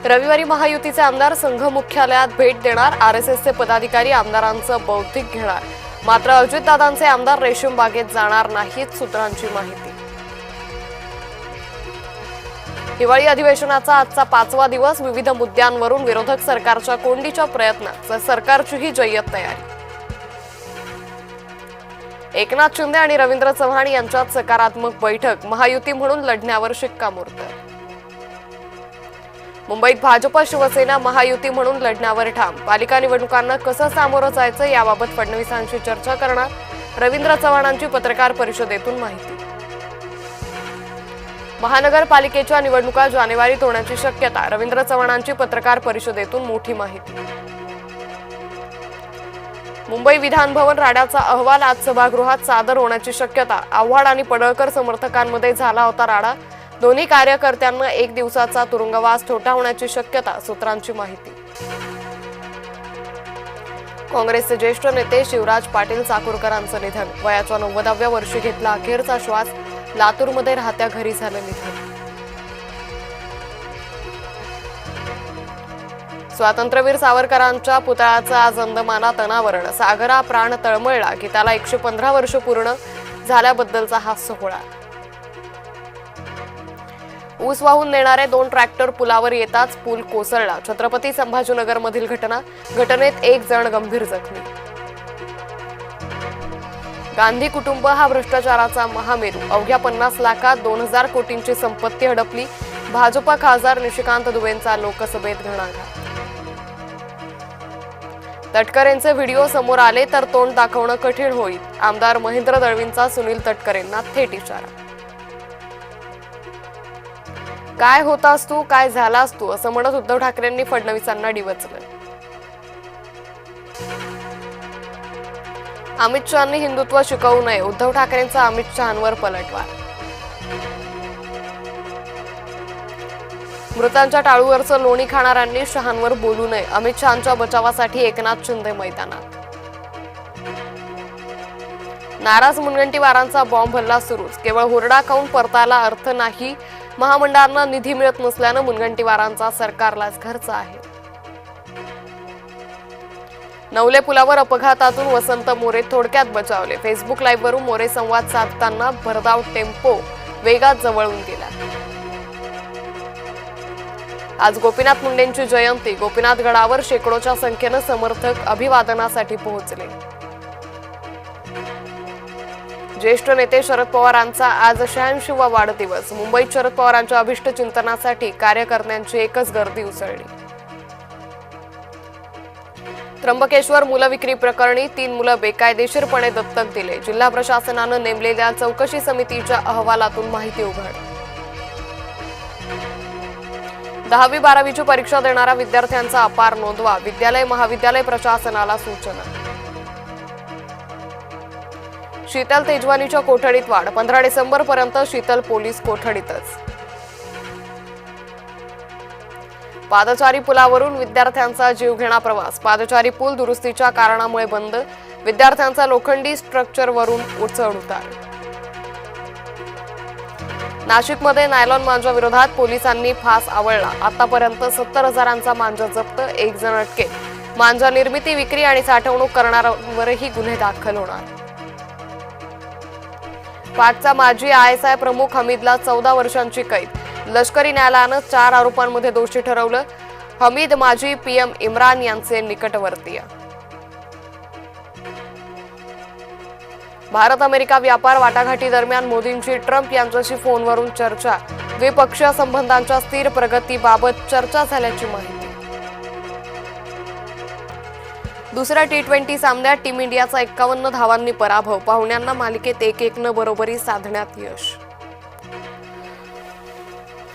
रविवारी महायुतीचे आमदार संघ मुख्यालयात भेट देणार, आरएसएसचे पदाधिकारी आमदारांचं बौद्धिक घेणार. मात्र अजितदादांचे आमदार रेशीम बागेत जाणार नाहीत, सूत्रांची माहिती. हिवाळी अधिवेशनाचा आजचा 5वा दिवस. विविध मुद्द्यांवरून विरोधक सरकारच्या कोंडीच्या प्रयत्नात सरकारचीही जय्यत तयारी. एकनाथ शिंदे आणि रवींद्र चव्हाण यांच्यात सकारात्मक बैठक, महायुती म्हणून लढण्यावर शिक्कामोर्तब. मुंबईत भाजप शिवसेना महायुती म्हणून लढण्यावर ठाम. पालिका निवडणुकांना कसं सामोरं जायचं याबाबत फडणवीसांशी चर्चा करणार, रवींद्र चव्हाणांची पत्रकार परिषदेतून माहिती. महानगरपालिकेच्या निवडणुका जानेवारीत होण्याची शक्यता, रवींद्र चव्हाणांची पत्रकार परिषदेतून मोठी माहिती. मुंबई विधान भवन राड्याचा अहवाल आज सभागृहात सादर होण्याची शक्यता. आव्हाड आणि पडळकर समर्थकांमध्ये झाला होता राडा. दोन्ही कार्यकर्त्यांना 1 दिवसाचा तुरुंगवास ठोठावण्याची शक्यता, सूत्रांची माहिती. काँग्रेसचे ज्येष्ठ नेते शिवराज पाटील चाकूरकरांचं निधन. वयाच्या 90व्या वर्षी घेतला अखेरचा श्वास. लातूरमध्ये राहत्या घरी झालं निधन. स्वातंत्र्यवीर सावरकरांच्या पुतळ्याचं आज अंदमानात अनावरण. सागरा प्राण तळमळला, गीताला 115 वर्ष पूर्ण झाल्याबद्दलचा हा सोहळा. ऊस वाहून नेणारे 2 ट्रॅक्टर पुलावर येताच पूल कोसळला. छत्रपती संभाजीनगरमधील घटना. घटनेत 1 जण गंभीर जखमी. गांधी कुटुंब हा भ्रष्टाचाराचा महामेरू. अवघ्या 50 लाखात 2000 कोटींची संपत्ती हडपली. भाजपा खासदार निशिकांत दुबेंचा लोकसभेत घणाघात. तटकरेंचे व्हिडिओ समोर आले तर तोंड दाखवणं कठीण होईल. आमदार महेंद्र दळवींचा सुनील तटकरेंना थेट इशारा. काय होतास तू, काय झालास तू, असं म्हणत उद्धव ठाकरेंनी फडणवीसांना डिवचलं. अमित शहांनी हिंदुत्व शिकवू नये, उद्धव ठाकरेंचा अमित शहांवर पलटवार. मृतांच्या टाळूवरचं लोणी खाणाऱ्यांनी शहांवर बोलू नये, अमित शहांच्या बचावासाठी एकनाथ शिंदे मैदानात. नाराज मुनगंटीवारांचा बॉम्ब हल्ला सुरूच. केवळ हुरडा खाऊन परतायला अर्थ नाही. महामंडळांना निधी मिळत नसल्यानं मुनगंटीवारांचा सरकारलाच खर्च आहे. नवले पुलावर अपघातातून वसंत मोरे थोडक्यात बचावले. फेसबुक लाईव्ह वरून मोरे संवाद साधताना भरधाव टेम्पो वेगात जवळून गेला. आज गोपीनाथ मुंडेंची जयंती. गोपीनाथ गडावर शेकडोच्या संख्येनं समर्थक अभिवादनासाठी पोहोचले. ज्येष्ठ नेते शरद पवारांचा आज 86वा वाढदिवस. मुंबईत शरद पवारांच्या अभिष्ट चिंतनासाठी कार्यकर्त्यांची एकच गर्दी उसळली. त्र्यंबकेश्वर मुलविक्री प्रकरणी 3 मुलं बेकायदेशीरपणे दत्तक दिले. जिल्हा प्रशासनानं नेमलेल्या चौकशी समितीच्या अहवालातून माहिती उघड. 10वी 12वीची परीक्षा देणाऱ्या विद्यार्थ्यांचा अपार नोंदवा. विद्यालय महाविद्यालय प्रशासनाला सूचना. शीतल तेजवानीच्या कोठडीत वाढ. 15 डिसेंबरपर्यंत शीतल पोलीस कोठडीतच. पादचारी पुलावरून विद्यार्थ्यांचा जीवघेणा प्रवास. पादचारी पूल दुरुस्तीच्या कारणामुळे बंद. विद्यार्थ्यांचा लोखंडी स्ट्रक्चरवरून उचल-उतार. नाशिकमध्ये नायलॉन मांजा विरोधात पोलिसांनी फास आवळला. आतापर्यंत 70,000चा मांजा जप्त. 1 जण अटकेत. मांजा निर्मिती, विक्री आणि साठवणूक करणाऱ्यांवरही गुन्हे दाखल होणार. पाकचा माजी ISI प्रमुख हमीदला 14 वर्षांची कैद. लष्करी न्यायालयानं 4 आरोपांमध्ये दोषी ठरवलं. हमीद माजी PM इम्रान यांचे निकटवर्तीय. भारत अमेरिका व्यापार वाटाघाटी दरम्यान मोदींची ट्रम्प यांच्याशी फोनवरून चर्चा. द्विपक्षीय संबंधांच्या स्थिर प्रगतीबाबत चर्चा झाल्याची माहिती. दुसऱ्या T20 सामन्यात टीम इंडियाचा 51 धावांनी पराभव. पाहुण्यांना मालिकेत 1-1 बरोबरी साधण्यात यश.